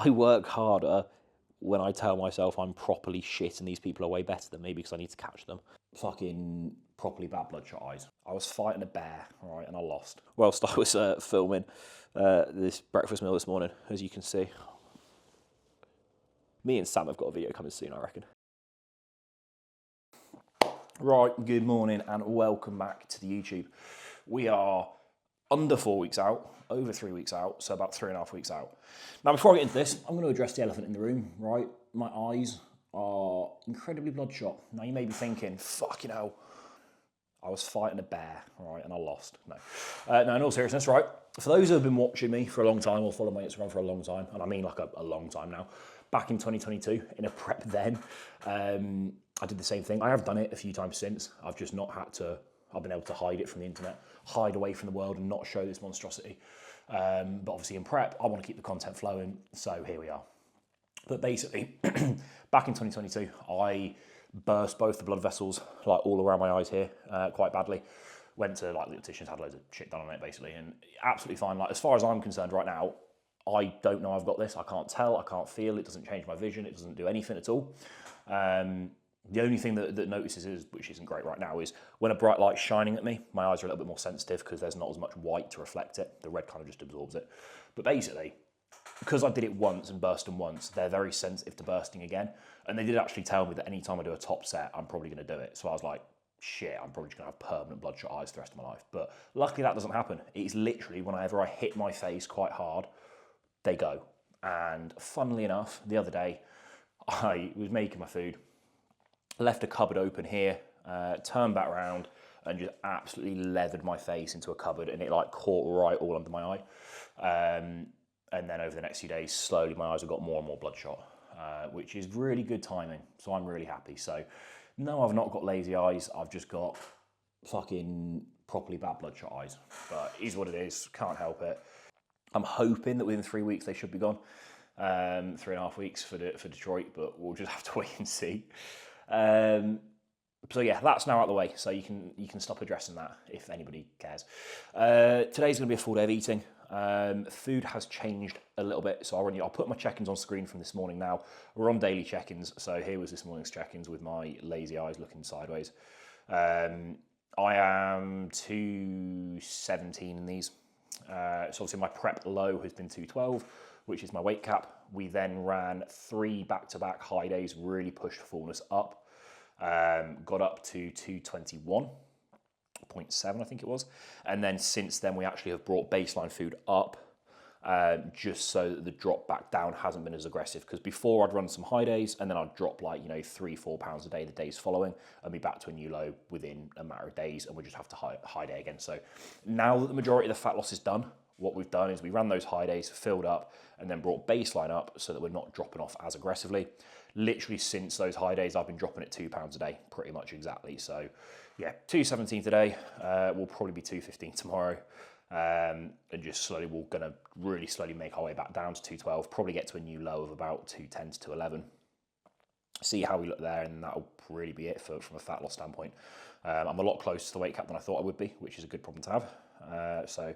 I work harder when I tell myself I'm properly shit and these people are way better than me because I need to catch them. Fucking properly bad bloodshot eyes. I was fighting a bear, all right, and I lost. Whilst I was filming this breakfast meal this morning, as you can see. Me and Sam have got a video coming soon, I reckon. Right, good morning and welcome back to the YouTube. We are under 4 weeks out, over 3 weeks out, so about 3.5 weeks out. Now, before I get into this, I'm going to address the elephant in the room, right? My eyes are incredibly bloodshot. Now, you may be thinking, fucking hell, I was fighting a bear, right, and I lost. No, in all seriousness, right? For those who have been watching me for a long time or follow my Instagram for a long time, and I mean like a long time now, back in 2022, in a prep then, I did the same thing. I have done it a few times since. I've just not had to, I've been able to hide it from the internet, hide away from the world and not show this monstrosity. But obviously in prep, I want to keep the content flowing, so here we are. But basically, back in 2022, I burst both the blood vessels, like all around my eyes here, quite badly. Went to like the opticians, had loads of shit done on it basically, and absolutely fine. Like as far as I'm concerned right now, I don't know I've got this. I can't tell, I can't feel, it doesn't change my vision, it doesn't do anything at all. The only thing that notices is, which isn't great right now, is when a bright light's shining at me, my eyes are a little bit more sensitive because there's not as much white to reflect it. The red kind of just absorbs it. But basically, because I did it once and burst them once, they're very sensitive to bursting again. And they did actually tell me that any time I do a top set, I'm probably going to do it. So I was like, shit, I'm probably just going to have permanent bloodshot eyes for the rest of my life. But luckily that doesn't happen. It's literally whenever I hit my face quite hard, they go. And funnily enough, the other day, I was making my food, left a cupboard open here, turned back around and just absolutely leathered my face into a cupboard, and it like caught right all under my eye. And then over the next few days, slowly my eyes have got more and more bloodshot, which is really good timing. So I'm really happy. So no, I've not got lazy eyes. I've just got fucking properly bad bloodshot eyes. But it is what it is. Can't help it. I'm hoping that within 3 weeks they should be gone. 3.5 weeks for Detroit, but we'll just have to wait and see. So yeah, that's now out of the way, so you can stop addressing that if anybody cares. Today's going to be a full day of eating. Food has changed a little bit, so I'll put my check-ins on screen from this morning now. We're on daily check-ins, so here was this morning's check-ins with my lazy eyes looking sideways. I am 217 in these. So obviously my prep low has been 212, which is my weight cap. We then ran 3 back-to-back high days, really pushed fullness up. Got up to 221.7, I think it was. And then since then, we actually have brought baseline food up just so that the drop back down hasn't been as aggressive. Because before I'd run some high days and then I'd drop like, 3-4 pounds a day the days following and be back to a new low within a matter of days, and we just have to high day again. So now that the majority of the fat loss is done, what we've done is we ran those high days, filled up, and then brought baseline up so that we're not dropping off as aggressively. Literally since those high days, I've been dropping at 2 pounds a day, pretty much exactly. So yeah, 217 today, we'll probably be 215 tomorrow. And just slowly, we're gonna really slowly make our way back down to 212, probably get to a new low of about 210 to 211. See how we look there, and that'll really be it from a fat loss standpoint. I'm a lot closer to the weight cap than I thought I would be, which is a good problem to have. So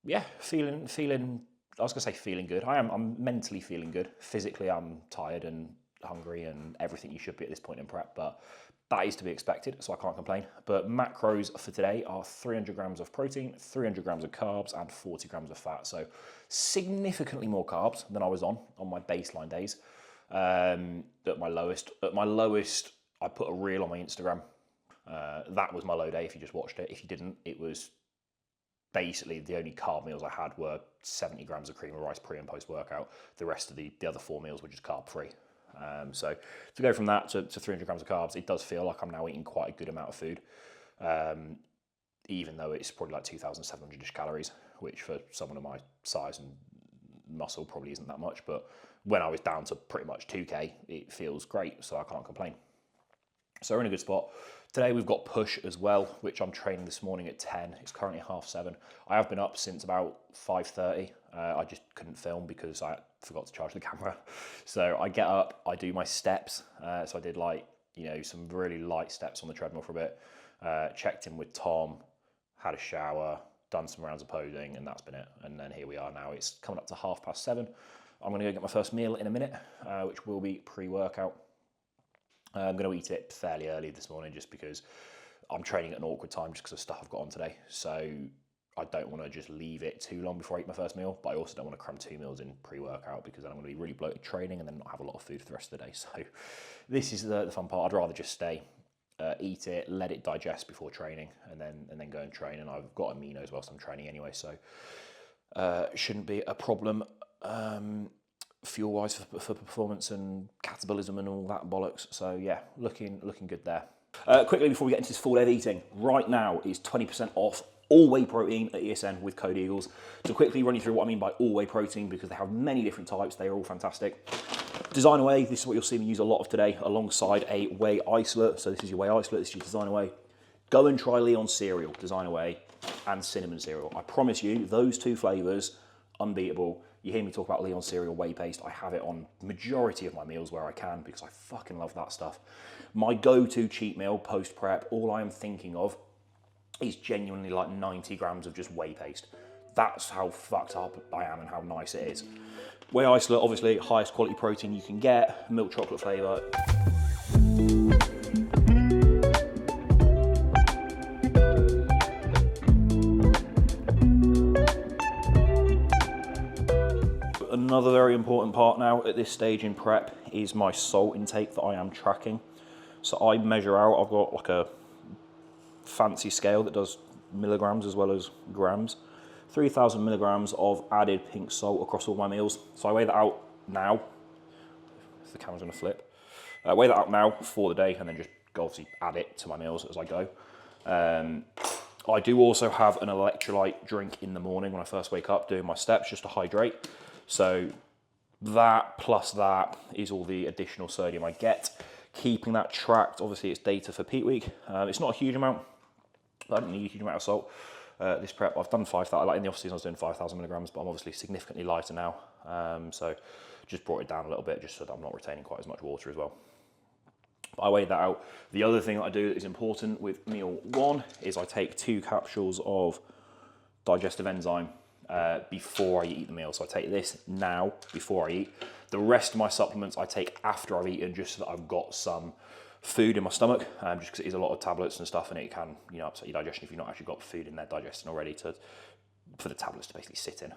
yeah, feeling, I was gonna say feeling good. I'm mentally feeling good. Physically, I'm tired and hungry and everything you should be at this point in prep, but that is to be expected, so I can't complain. But macros for today are 300 grams of protein, 300 grams of carbs, and 40 grams of fat. So significantly more carbs than I was on my baseline days. At my lowest, I put a reel on my Instagram. That was my low day if you just watched it. If you didn't, it was basically the only carb meals I had were 70 grams of cream of rice pre and post workout. The rest of the other 4 meals were just carb free. So to go from that to 300 grams of carbs, it does feel like I'm now eating quite a good amount of food, even though it's probably like 2,700-ish calories, which for someone of my size and muscle probably isn't that much. But when I was down to pretty much 2K, it feels great, so I can't complain. So we're in a good spot. Today we've got push as well, which I'm training this morning at 10. It's currently 7:30. I have been up since about 5:30. I just couldn't film because I forgot to charge the camera. So I get up, I do my steps. So I did some really light steps on the treadmill for a bit. Checked in with Tom, had a shower, done some rounds of posing, and that's been it. And then here we are now. It's coming up to 7:30. I'm going to go get my first meal in a minute, which will be pre-workout. I'm going to eat it fairly early this morning just because I'm training at an awkward time just because of stuff I've got on today. So I don't want to just leave it too long before I eat my first meal, but I also don't want to cram 2 meals in pre-workout because then I'm going to be really bloated training and then not have a lot of food for the rest of the day. So this is the fun part. I'd rather just stay, eat it, let it digest before training, and then go and train. And I've got aminos whilst I'm training anyway, so shouldn't be a problem fuel-wise for performance and catabolism and all that bollocks. So yeah, looking good there. Quickly before we get into this full day of eating, right now is 20% off all whey protein at ESN with code EAGLES. To quickly run you through what I mean by all whey protein, because they have many different types, they are all fantastic. Designer whey, this is what you'll see me use a lot of today, alongside a whey isolate. So this is your whey isolate, this is your designer whey. Go and try Leon cereal, designer whey, and cinnamon cereal. I promise you, those 2 flavours, unbeatable. You hear me talk about Leon cereal whey paste. I have it on majority of my meals where I can because I fucking love that stuff. My go-to cheat meal post-prep, all I am thinking of is genuinely like 90 grams of just whey paste. That's how fucked up I am and how nice it is. Whey isolate, obviously, highest quality protein you can get, milk chocolate flavour. Another very important part now at this stage in prep is my salt intake that I am tracking. So I measure out, I've got like a fancy scale that does milligrams as well as grams. 3,000 milligrams of added pink salt across all my meals. So I weigh that out now. If the camera's gonna flip. I weigh that out now for the day and then just obviously add it to my meals as I go. I do also have an electrolyte drink in the morning when I first wake up doing my steps just to hydrate. So that plus that is all the additional sodium I get. Keeping that tracked, obviously it's data for peak week. It's not a huge amount. I don't need a huge amount of salt. This prep, I've done 5,000, like in the off season I was doing 5,000 milligrams, but I'm obviously significantly lighter now. So just brought it down a little bit just so that I'm not retaining quite as much water as well. But I weighed that out. The other thing that I do that is important with meal 1 is I take 2 capsules of digestive enzyme before I eat the meal. So I take this now before I eat. The rest of my supplements I take after I've eaten, just so that I've got some food in my stomach, just because it is a lot of tablets and stuff, and it can, upset your digestion if you've not actually got food in there digesting already for the tablets to basically sit in.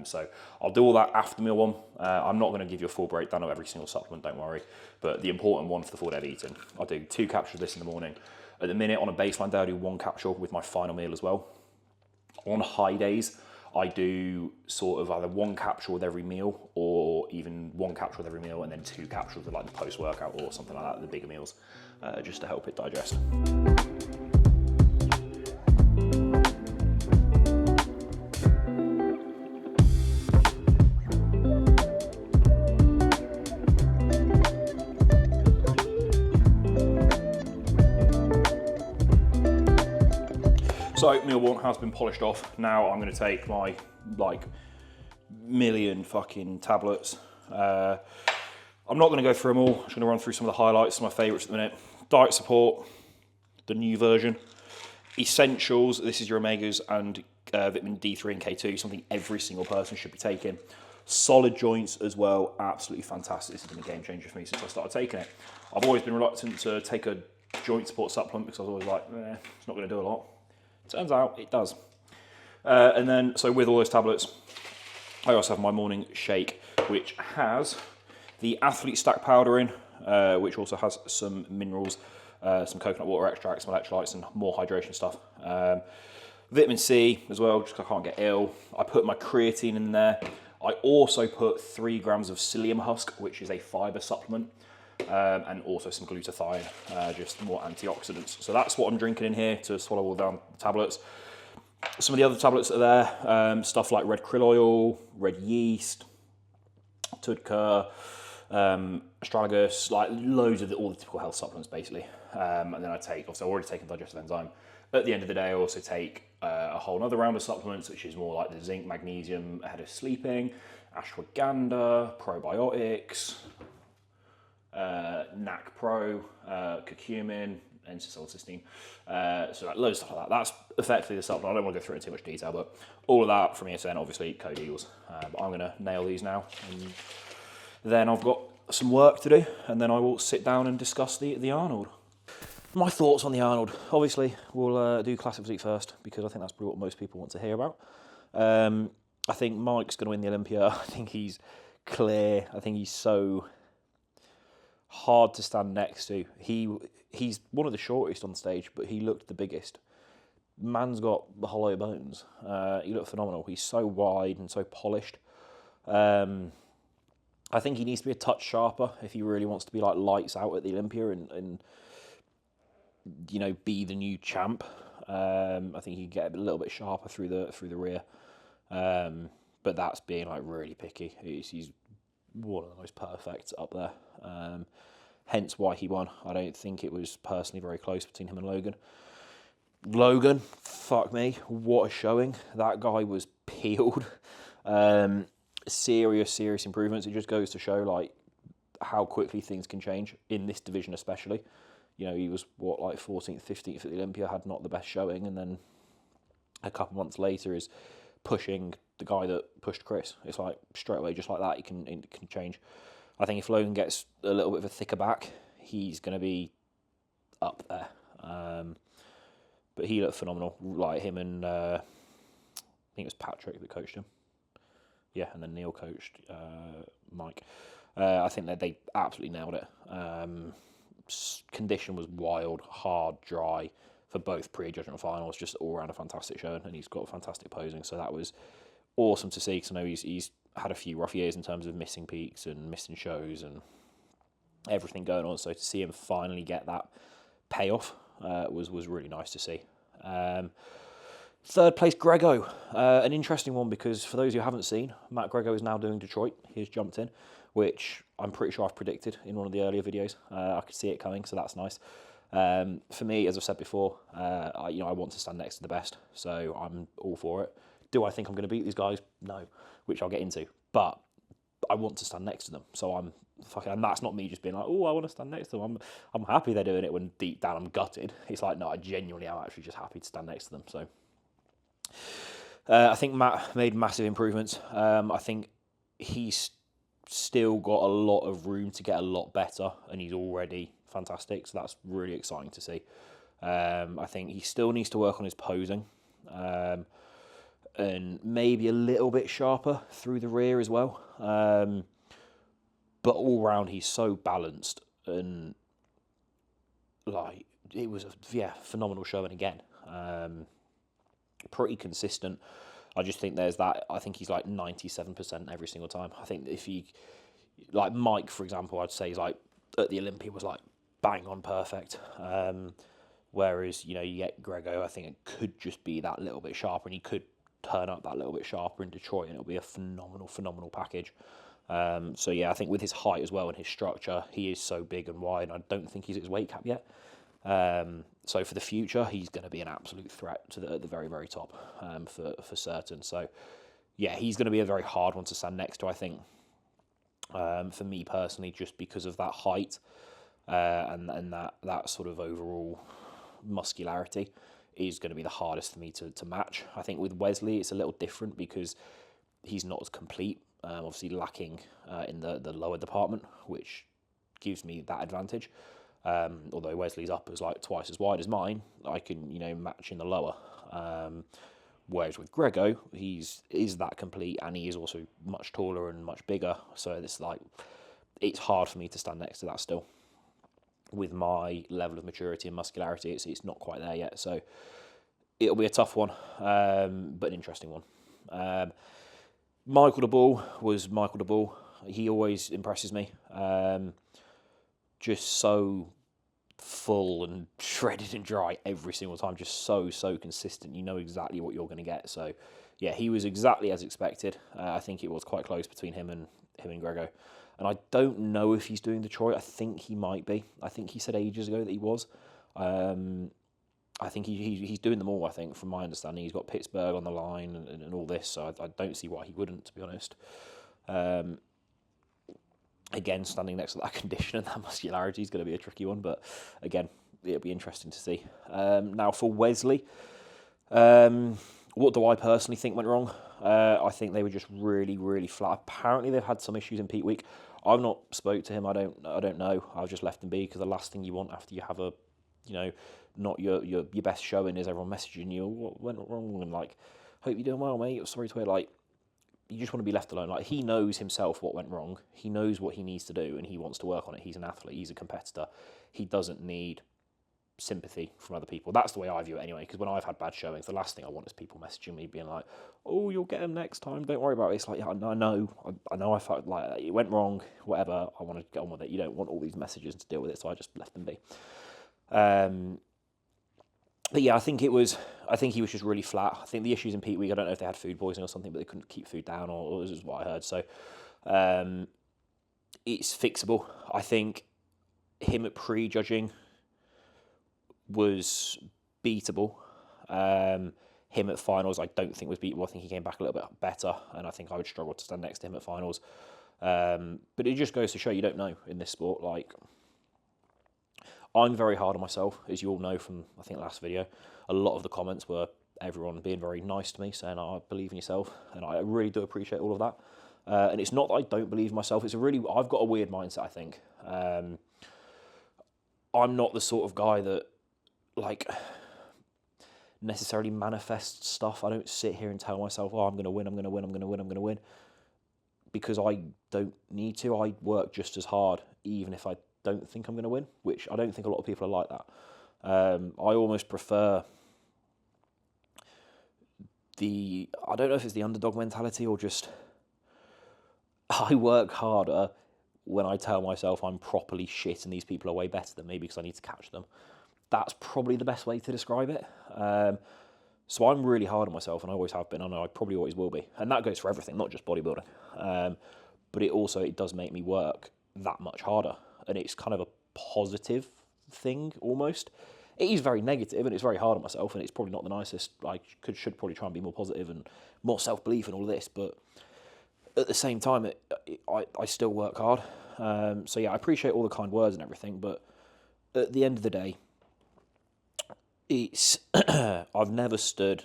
So I'll do all that after meal 1. I'm not going to give you a full breakdown of every single supplement, don't worry, but the important one for the full day of eating, I'll do 2 capsules of this in the morning. At the minute, on a baseline day, I do 1 capsule with my final meal as well. On high days, I do sort of either 1 capsule with every meal, or even 1 capsule with every meal and then 2 capsules with like the post-workout or something like that, the bigger meals, just to help it digest. So meal 1 has been polished off. Now I'm going to take my million fucking tablets. I'm not going to go through them all. I'm just going to run through some of the highlights, some of my favourites at the minute. Diet Support, the new version. Essentials, this is your omegas and vitamin D3 and K2, something every single person should be taking. Solid Joints as well, absolutely fantastic. This has been a game changer for me since I started taking it. I've always been reluctant to take a joint support supplement because I was always like, it's not going to do a lot. Turns out it does. And then, so with all those tablets, I also have my morning shake, which has the Athlete Stack powder in, which also has some minerals, some coconut water extracts, some electrolytes, and more hydration stuff. Vitamin C as well, just because I can't get ill. I put my creatine in there. I also put 3 grams of psyllium husk, which is a fiber supplement, and also some glutathione, just more antioxidants. So that's what I'm drinking in here to swallow all down the tablets. Some of the other tablets are there, stuff like red krill oil, red yeast, Tudka, astragalus, like loads of all the typical health supplements basically. And then I take, obviously I've already taken digestive enzyme. At the end of the day, I also take a whole other round of supplements, which is more like the zinc, magnesium ahead of sleeping, ashwagandha, probiotics, NAC Pro, curcumin, N-acetylcysteine. So like loads of stuff like that. That's effectively the supplement. I don't want to go through it in too much detail, but all of that from here to then, obviously, code eagles. But I'm going to nail these now. And then I've got some work to do, and then I will sit down and discuss the Arnold. My thoughts on the Arnold. Obviously, we'll do classic physique first, because I think that's probably what most people want to hear about. I think Mike's going to win the Olympia. I think he's clear. I think he's so hard to stand next to. He's one of the shortest on stage, but he looked the biggest. Man's got the hollow bones. He looked phenomenal. He's so wide and so polished. I think he needs to be a touch sharper if he really wants to be like lights out at the Olympia and you know, be the new champ. I think he can get a little bit sharper through the rear. But that's being like really picky. He's one of the most perfect up there. Hence why he won. I don't think it was personally very close between him and Logan. Logan, fuck me, what a showing. That guy was peeled. Serious improvements. It just goes to show like how quickly things can change in this division especially. You know, he was like 14th, 15th at the Olympia, had not the best showing, and then a couple months later is pushing the guy that pushed Chris. It's like straight away, just like that, it can change. I think if Logan gets a little bit of a thicker back, he's going to be up there. But he looked phenomenal, like him and I think it was Patrick that coached him. Yeah, and then Neil coached Mike. I think that they absolutely nailed it. Condition was wild, hard, dry for both pre-judgment finals. Just all around a fantastic showing, and he's got fantastic posing. So that was awesome to see, because I know he's had a few rough years in terms of missing peaks and missing shows and everything going on. So to see him finally get that payoff was really nice to see. Third place, Grego. An interesting one, because for those who haven't seen, Matt Grego is now doing Detroit. He's jumped in, which I'm pretty sure I've predicted in one of the earlier videos. I could see it coming, so that's nice. For me, as I've said before, I want to stand next to the best, so I'm all for it. Do I think I'm going to beat these guys? No, which I'll get into. But I want to stand next to them, so I'm fucking. And that's not me just being like, oh, I want to stand next to them. I'm happy they're doing it when deep down I'm gutted. It's like, no, I genuinely am actually just happy to stand next to them. So I think Matt made massive improvements. I think he's still got a lot of room to get a lot better, and he's already fantastic, so that's really exciting to see. I think he still needs to work on his posing, and maybe a little bit sharper through the rear as well. But all round, he's so balanced, and like it was a phenomenal showing again. Pretty consistent. I just think there's that. I think he's like 97% every single time. I think if he, like Mike, for example, I'd say he's like at the Olympia was like bang on perfect. Whereas, you get Grego, I think it could just be that little bit sharper, and he could turn up that little bit sharper in Detroit, and it'll be a phenomenal package. So yeah, I think with his height as well and his structure, he is so big and wide. I don't think he's at his weight cap yet. So for the future, he's going to be an absolute threat to the very, very top, for certain. So yeah, he's going to be a very hard one to stand next to, I think, for me personally, just because of that height, and that sort of overall muscularity is going to be the hardest for me to match. I think with Wesley, it's a little different because he's not as complete, obviously lacking in the lower department, which gives me that advantage. Although Wesley's up as like twice as wide as mine, I can, match in the lower. Whereas with Grego, is that complete, and he is also much taller and much bigger. So it's hard for me to stand next to that still. With my level of maturity and muscularity, it's not quite there yet. So it'll be a tough one, but an interesting one. Michael de Bull was Michael de Bull. He always impresses me. Just so full and shredded and dry every single time, just so consistent. You know exactly what you're going to get. So yeah, he was exactly as expected. I think it was quite close between him and Grego, and I don't know if he's doing Detroit. I think he might be. I think he said ages ago that he was. I think he's doing them all. I think, from my understanding, he's got Pittsburgh on the line and all this, so I don't see why he wouldn't, to be honest. Again, standing next to that condition and that muscularity is going to be a tricky one. But again, it'll be interesting to see. Now for Wesley, what do I personally think went wrong? I think they were just really, really flat. Apparently they've had some issues in peak week. I've not spoke to him. I don't know. I've just left him be, because the last thing you want after you have a, not your best showing is everyone messaging you, what went wrong, and like, hope you're doing well, mate. Sorry to hear. Like, you just want to be left alone. Like, he knows himself what went wrong. He knows what he needs to do, and he wants to work on it. He's an athlete. He's a competitor. He doesn't need sympathy from other people. That's the way I view it anyway, because when I've had bad showings, the last thing I want is people messaging me being like, oh, you'll get him next time, don't worry about it. It's like, yeah, I know I felt like it went wrong, whatever, I want to get on with it. You don't want all these messages to deal with it, so I just left them be. But yeah, I think he was just really flat. I think the issues in peak week, I don't know if they had food poisoning or something, but they couldn't keep food down, or this is what I heard. So it's fixable. I think him at pre-judging was beatable. Him at finals, I don't think was beatable. I think he came back a little bit better, and I think I would struggle to stand next to him at finals. But it just goes to show you don't know in this sport. Like, I'm very hard on myself, as you all know from, I think, last video. A lot of the comments were everyone being very nice to me, saying, I believe in yourself, and I really do appreciate all of that. And it's not that I don't believe in myself. I've got a weird mindset, I think. I'm not the sort of guy that, like, necessarily manifests stuff. I don't sit here and tell myself, I'm going to win, because I don't need to. I work just as hard, even if I don't think I'm going to win, which I don't think a lot of people are like that. I almost prefer I don't know if it's the underdog mentality or just I work harder when I tell myself I'm properly shit and these people are way better than me because I need to catch them. That's probably the best way to describe it. So I'm really hard on myself, and I always have been, and I probably always will be. And that goes for everything, not just bodybuilding. But it does make me work that much harder. And it's kind of a positive thing, almost. It is very negative, and it's very hard on myself, and it's probably not the nicest. I should probably try and be more positive and more self-belief and all of this, but at the same time, I still work hard. So yeah, I appreciate all the kind words and everything, but at the end of the day, I've never stood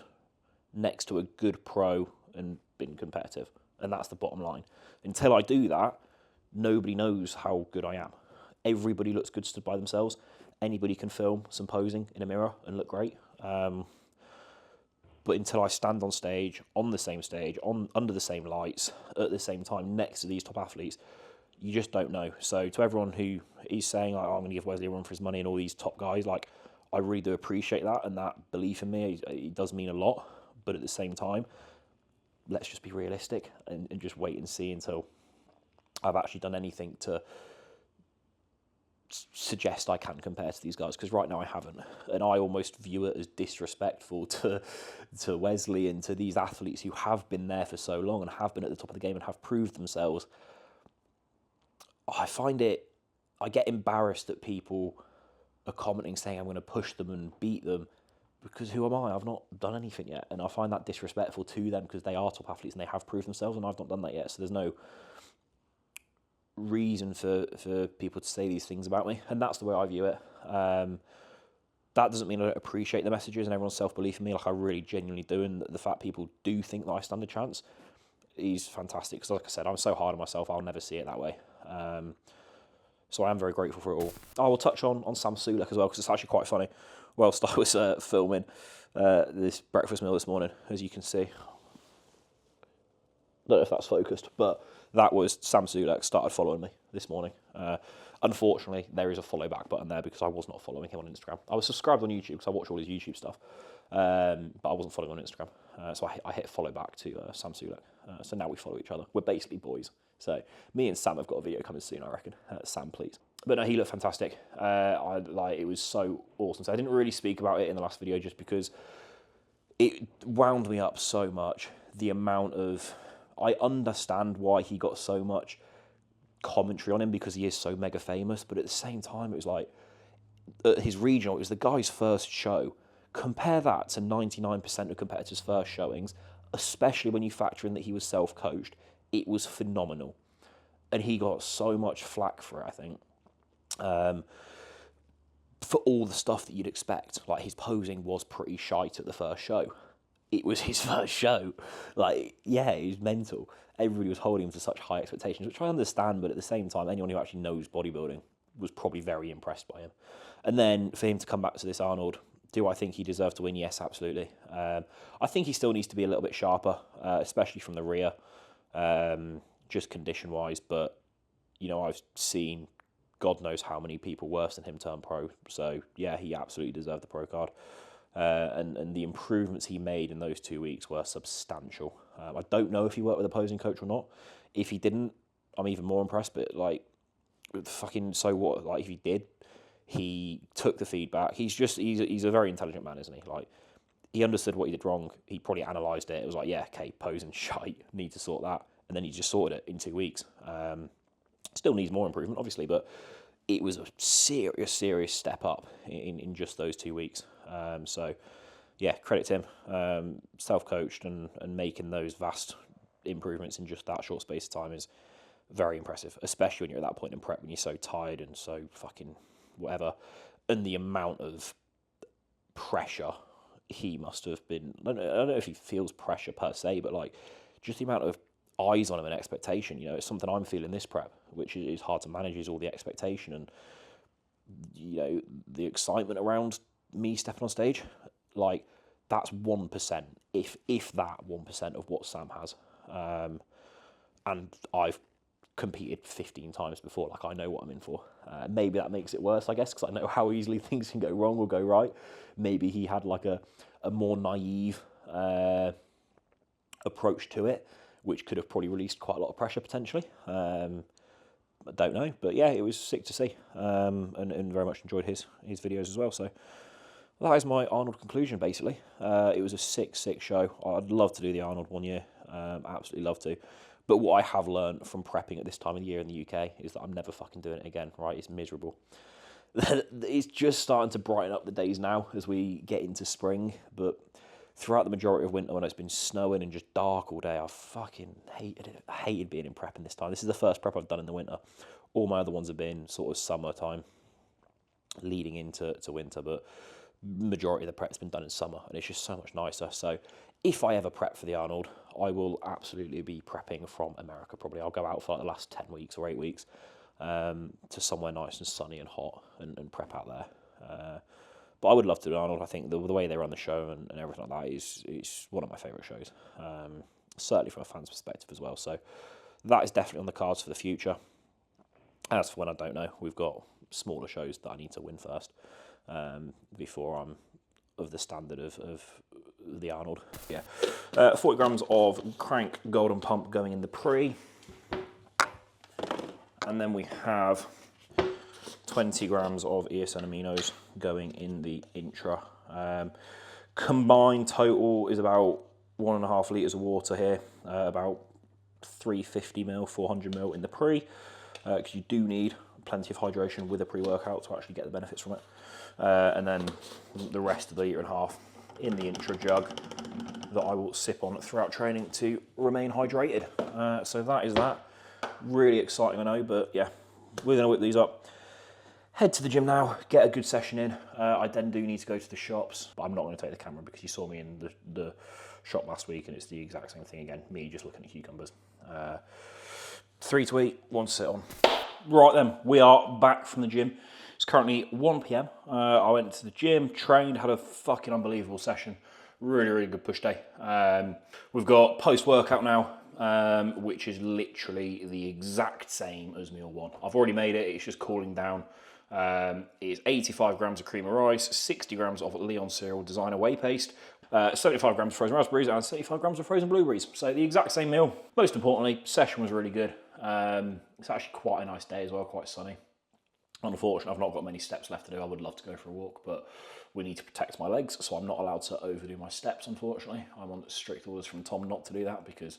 next to a good pro and been competitive, and that's the bottom line. Until I do that, nobody knows how good I am. Everybody looks good stood by themselves. Anybody can film some posing in a mirror and look great. But until I stand on stage, on the same stage, under the same lights, at the same time, next to these top athletes, you just don't know. So to everyone who is saying, I'm going to give Wesley a run for his money and all these top guys, like, I really do appreciate that, and that belief in me, it does mean a lot. But at the same time, let's just be realistic and just wait and see until I've actually done anything to suggest I can compare to these guys, because right now I haven't, and I almost view it as disrespectful to Wesley and to these athletes who have been there for so long and have been at the top of the game and have proved themselves. I get embarrassed that people are commenting saying I'm going to push them and beat them, because who am I? I've not done anything yet, and I find that disrespectful to them because they are top athletes and they have proved themselves, and I've not done that yet, so there's no reason for people to say these things about me, and that's the way I view it. That doesn't mean I don't appreciate the messages and everyone's self-belief in me, like I really genuinely do, and the fact people do think that I stand a chance is fantastic, because like I said, I'm so hard on myself, I'll never see it that way. So I am very grateful for it all. I will touch on Sam Sulek as well, because it's actually quite funny. Whilst I was filming this breakfast meal this morning, as you can see. Don't know if that's focused, but that was Sam Sulek started following me this morning. Unfortunately, there is a follow back button there because I was not following him on Instagram. I was subscribed on YouTube because I watch all his YouTube stuff, but I wasn't following on Instagram. So I hit follow back to Sam Sulek. So now we follow each other. We're basically boys. So me and Sam have got a video coming soon, I reckon. Sam, please. But no, he looked fantastic. It was so awesome. So I didn't really speak about it in the last video just because it wound me up so much. The amount of... I understand why he got so much commentary on him because he is so mega famous, but at the same time, it was like, at his regional, it was the guy's first show. Compare that to 99% of competitors' first showings, especially when you factor in that he was self-coached. It was phenomenal. And he got so much flack for it, I think. for all the stuff that you'd expect. Like, his posing was pretty shite at the first show. It was his first show. Like, yeah, it was mental. Everybody was holding him to such high expectations, which I understand, but at the same time, anyone who actually knows bodybuilding was probably very impressed by him. And then for him to come back to this Arnold, do I think he deserved to win? Yes, absolutely. I think he still needs to be a little bit sharper, especially from the rear, just condition-wise. But, you know, I've seen God knows how many people worse than him turn pro. So, yeah, he absolutely deserved the pro card. And the improvements he made in those 2 weeks were substantial. I don't know if he worked with a posing coach or not. If he didn't, I'm even more impressed. But, like, fucking so what? Like, if he did, he took the feedback. He's a very intelligent man, isn't he? Like, he understood what he did wrong. He probably analysed it. It was like, yeah, okay, posing shite, need to sort that. And then he just sorted it in 2 weeks. Still needs more improvement, obviously, but it was a serious step up in just those 2 weeks. So, yeah, credit to him. Self-coached and making those vast improvements in just that short space of time is very impressive, especially when you're at that point in prep, when you're so tired and so fucking whatever. And the amount of pressure he must have been, I don't know if he feels pressure per se, but like just the amount of eyes on him and expectation, you know, it's something I'm feeling this prep, which is hard to manage, is all the expectation and, you know, the excitement around me stepping on stage. Like, that's 1%, if that 1% of what Sam has. And I've competed 15 times before, like, I know what I'm in for. Maybe that makes it worse, I guess, because I know how easily things can go wrong or go right. Maybe he had like a more naive approach to it, which could have probably released quite a lot of pressure potentially. I don't know, but yeah, it was sick to see, and very much enjoyed his videos as well. So that is my Arnold conclusion, basically. It was a sick show. I'd love to do the Arnold one year, absolutely love to. But what I have learned from prepping at this time of the year in the UK is that I'm never fucking doing it again, right? It's miserable. It's just starting to brighten up the days now as we get into spring, but throughout the majority of winter when it's been snowing and just dark all day, I fucking hated it. I hated being in prepping this time. This is the first prep I've done in the winter. All my other ones have been sort of summertime leading into winter, but majority of the prep's been done in summer, and it's just so much nicer. So if I ever prep for the Arnold, I will absolutely be prepping from America probably. I'll go out for like the last 10 weeks or 8 weeks to somewhere nice and sunny and hot and prep out there. But I would love to do Arnold. I think the way they run the show and everything like that is one of my favourite shows. Certainly from a fan's perspective as well. So that is definitely on the cards for the future. As for when I don't know, we've got smaller shows that I need to win first before I'm of the standard of the Arnold. Yeah, 40 grams of Crank Golden Pump going in the pre. And then we have 20 grams of ESN aminos going in the intra. Combined total is about 1.5 litres of water here, about 350 ml, 400 ml in the pre, because you do need plenty of hydration with a pre-workout to actually get the benefits from it. And then the rest of the 1.5 litres in the intra jug that I will sip on throughout training to remain hydrated. So that is that. Really exciting, I know, but yeah, we're going to whip these up. Head to the gym now, get a good session in. I then do need to go to the shops, but I'm not going to take the camera because you saw me in the shop last week and it's the exact same thing again, me just looking at cucumbers. 3 to eat, 1 to sit on. Right then, we are back from the gym. It's currently 1 PM. I went to the gym, trained, had a fucking unbelievable session. Really good push day. We've got post-workout now, which is literally the exact same as meal 1. I've already made it, it's just cooling down. It's 85 grams of cream of rice, 60 grams of Leon Cereal Designer Whey Paste, 75 grams of frozen raspberries, and 75 grams of frozen blueberries. So the exact same meal. Most importantly, session was really good. It's actually quite a nice day as well, quite sunny. Unfortunately, I've not got many steps left to do. I would love to go for a walk, but we need to protect my legs, so I'm not allowed to overdo my steps, unfortunately. I'm on strict orders from Tom not to do that because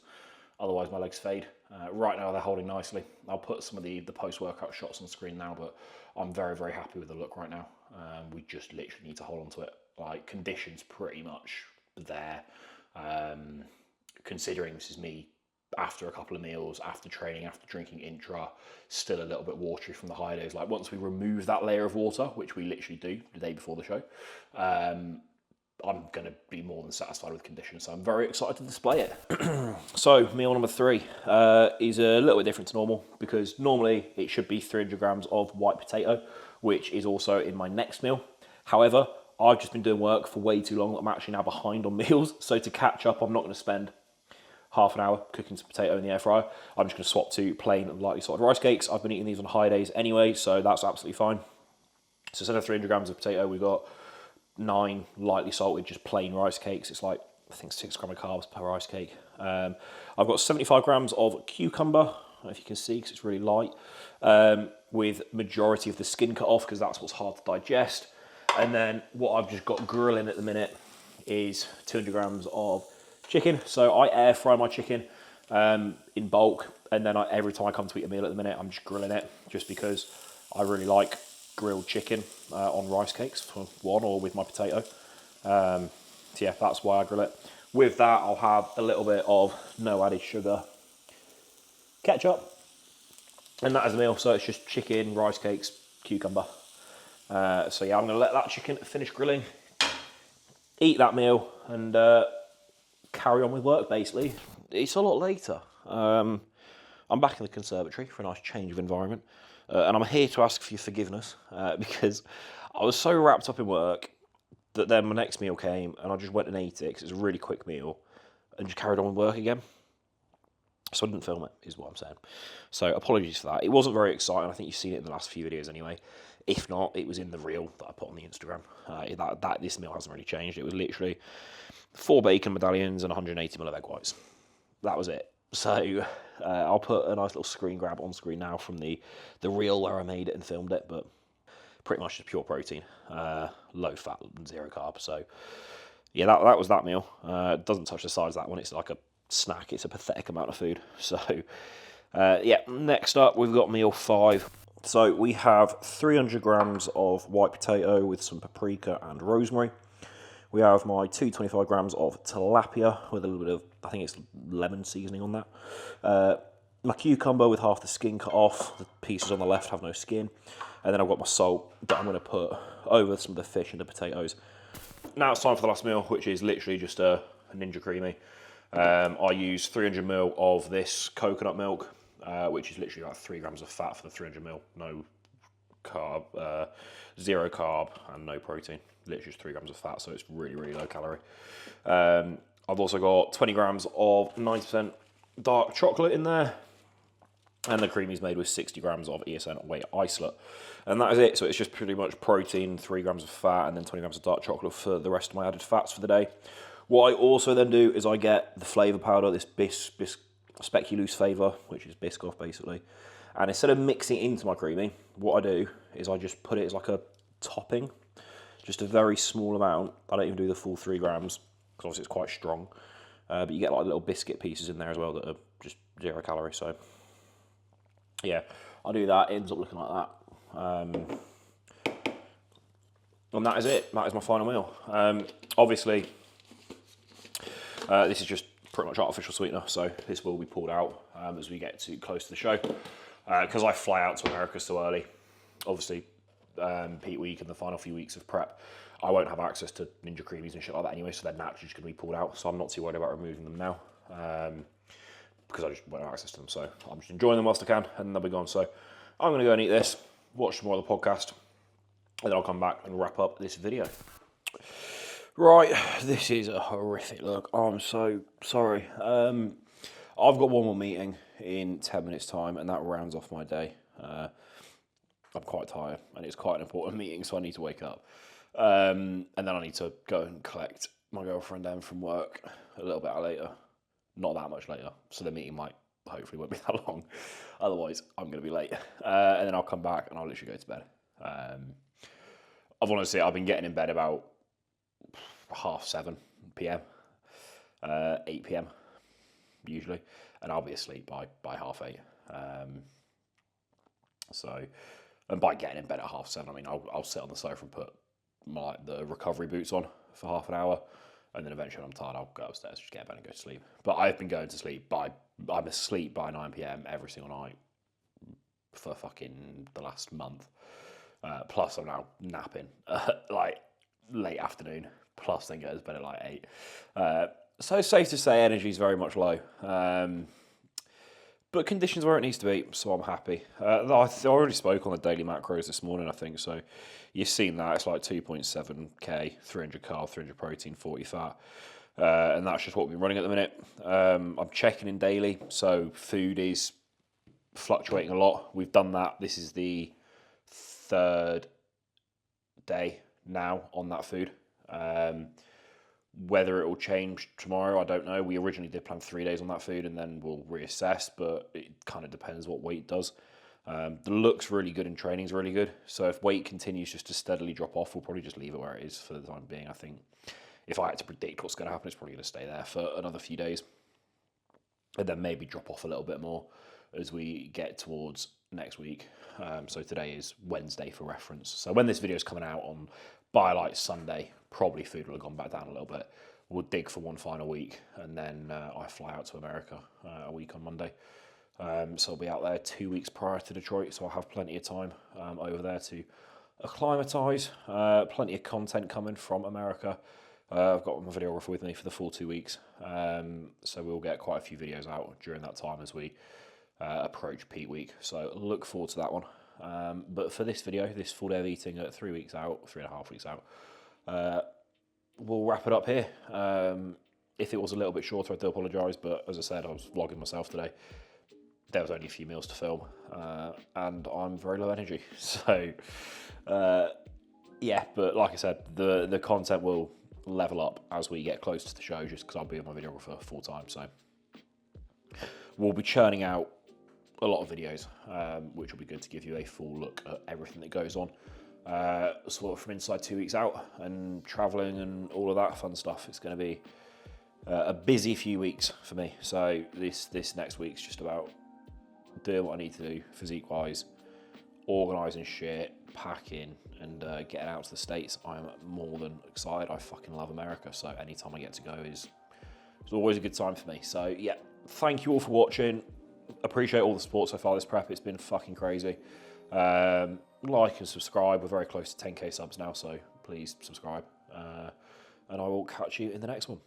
otherwise my legs fade. Right now they're holding nicely. I'll put some of the post-workout shots on screen now, but I'm very happy with the look right now. We just literally need to hold on to it. Like, conditions pretty much there. Considering this is me after a couple of meals, after training, after drinking intra, still a little bit watery from the high days. Like once we remove that layer of water, which we literally do the day before the show, I'm going to be more than satisfied with condition. So I'm very excited to display it. So meal number 3 is a little bit different to normal, because normally it should be 300 grams of white potato, which is also in my next meal. However, I've just been doing work for way too long. I'm actually now behind on meals. So to catch up, I'm not going to spend half an hour cooking some potato in the air fryer. I'm just going to swap to plain and lightly salted rice cakes. I've been eating these on high days anyway, so that's absolutely fine. So instead of 300 grams of potato, we've got 9 lightly salted, just plain rice cakes. It's like, I think 6 grams of carbs per rice cake. I've got 75 grams of cucumber, I don't know if you can see because it's really light, with majority of the skin cut off because that's what's hard to digest. And then what I've just got grilling at the minute is 200 grams of chicken. So I air fry my chicken in bulk, and then every time I come to eat a meal at the minute, I'm just grilling it, just because I really like grilled chicken on rice cakes for one, or with my potato. So yeah, that's why I grill it. With that, I'll have a little bit of no added sugar ketchup, and that is a meal. So it's just chicken, rice cakes, cucumber. So yeah, I'm going to let that chicken finish grilling, eat that meal, and carry on with work, basically. It's a lot later. I'm back in the conservatory for a nice change of environment, and I'm here to ask for your forgiveness, because I was so wrapped up in work that then my next meal came, and I just went and ate it, because it was a really quick meal, and just carried on with work again. So I didn't film it, is what I'm saying. So apologies for that. It wasn't very exciting. I think you've seen it in the last few videos anyway. If not, it was in the reel that I put on the Instagram. This meal hasn't really changed. It was literally 4 bacon medallions and 180 ml of egg whites. That was it. So I'll put a nice little screen grab on screen now from the reel where I made it and filmed it, but pretty much just pure protein, low fat and 0 carb. So yeah, that was that meal. It doesn't touch the size of that one. It's like a snack. It's a pathetic amount of food. So yeah, next up we've got meal 5. So we have 300 grams of white potato with some paprika and rosemary. We have my 225 grams of tilapia with a little bit of, I think it's lemon seasoning on that. My cucumber with half the skin cut off. The pieces on the left have no skin. And then I've got my salt that I'm going to put over some of the fish and the potatoes. Now it's time for the last meal, which is literally just a Ninja Creamy. I use 300 ml of this coconut milk, which is literally like 3 grams of fat for the 300 ml. No carb, 0 carb, and no protein. Literally just 3 grams of fat, so it's really, really low calorie. I've also got 20 grams of 90% dark chocolate in there, and the creamy is made with 60 grams of ESN whey isolate. And that is it. So it's just pretty much protein, 3 grams of fat, and then 20 grams of dark chocolate for the rest of my added fats for the day. What I also then do is I get the flavour powder, this speculoos flavour, which is Biscoff basically. And instead of mixing it into my creamy, what I do is I just put it as like a topping, just a very small amount. I don't even do the full 3 grams, because obviously it's quite strong. But you get like little biscuit pieces in there as well that are just 0 calories. So yeah, I do that. It ends up looking like that. And that is it. That is my final meal. Obviously, this is just pretty much artificial sweetener, so this will be pulled out as we get too close to the show. Because I fly out to America so early, obviously, peak week and the final few weeks of prep, I won't have access to Ninja Creamies and shit like that anyway, so they're naturally just going to be pulled out. So I'm not too worried about removing them now, because I just won't have access to them. So I'm just enjoying them whilst I can, and they'll be gone. So I'm going to go and eat this, watch some more of the podcast, and then I'll come back and wrap up this video. Right, this is a horrific look. I'm so sorry. I've got one more meeting in 10 minutes time, and that rounds off my day. I'm quite tired, and it's quite an important meeting, so I need to wake up. And then I need to go and collect my girlfriend down from work a little bit later. Not that much later, so the meeting hopefully won't be that long. Otherwise, I'm going to be late. And then I'll come back, and I'll literally go to bed. I've been getting in bed about 7:30 p.m, 8 p.m. usually, and I'll be asleep by 8:30. And by getting in bed at 7:30, I mean I'll sit on the sofa and put the recovery boots on for half an hour, And then eventually when I'm tired, I'll go upstairs, just get out of bed and go to sleep. But I've been going to sleep I'm asleep by 9 p.m. every single night for fucking the last month. Plus I'm now napping, like late afternoon, plus then go to bed at like 8. So it's safe to say energy is very much low. But conditions where it needs to be, so I'm happy. I already spoke on the daily macros this morning, I think, so you've seen that. It's like 2.7k, 300 carb, 300 protein, 40 fat. And that's just what we've been running at the minute. I'm checking in daily, so food is fluctuating a lot. We've done that. This is the 3rd day now on that food. Whether it will change tomorrow, I don't know. We originally did plan 3 days on that food and then we'll reassess, but it kind of depends what weight does. The look's really good and training's really good. So if weight continues just to steadily drop off, we'll probably just leave it where it is for the time being. I think if I had to predict what's going to happen, it's probably going to stay there for another few days. And then maybe drop off a little bit more as we get towards next week. So today is Wednesday for reference. So when this video is coming out by like Sunday, probably food will have gone back down a little bit. We'll dig for one final week, and then I fly out to America a week on Monday. So I'll be out there 2 weeks prior to Detroit, so I'll have plenty of time over there to acclimatise. Plenty of content coming from America. I've got my videographer with me for the full 2 weeks, so we'll get quite a few videos out during that time as we approach peak week. So look forward to that one. But for this video, this full day of eating at 3 weeks out, 3.5 weeks out, we'll wrap it up here. If it was a little bit shorter, I do apologise, but as I said, I was vlogging myself today. There was only a few meals to film, and I'm very low energy. So, yeah, but like I said, the content will level up as we get close to the show, just because I'll be with my videographer full time. So we'll be churning out a lot of videos, which will be good to give you a full look at everything that goes on. Sort of from inside 2 weeks out and traveling and all of that fun stuff. It's going to be a busy few weeks for me. So this next week's just about doing what I need to do physique wise, organising shit, packing, and getting out to the States. I'm more than excited. I fucking love America, so anytime I get to go is always a good time for me. So yeah, thank you all for watching. Appreciate all the support so far this prep. It's been fucking crazy. Like and subscribe. We're very close to 10k subs now, so please subscribe. And I will catch you in the next one.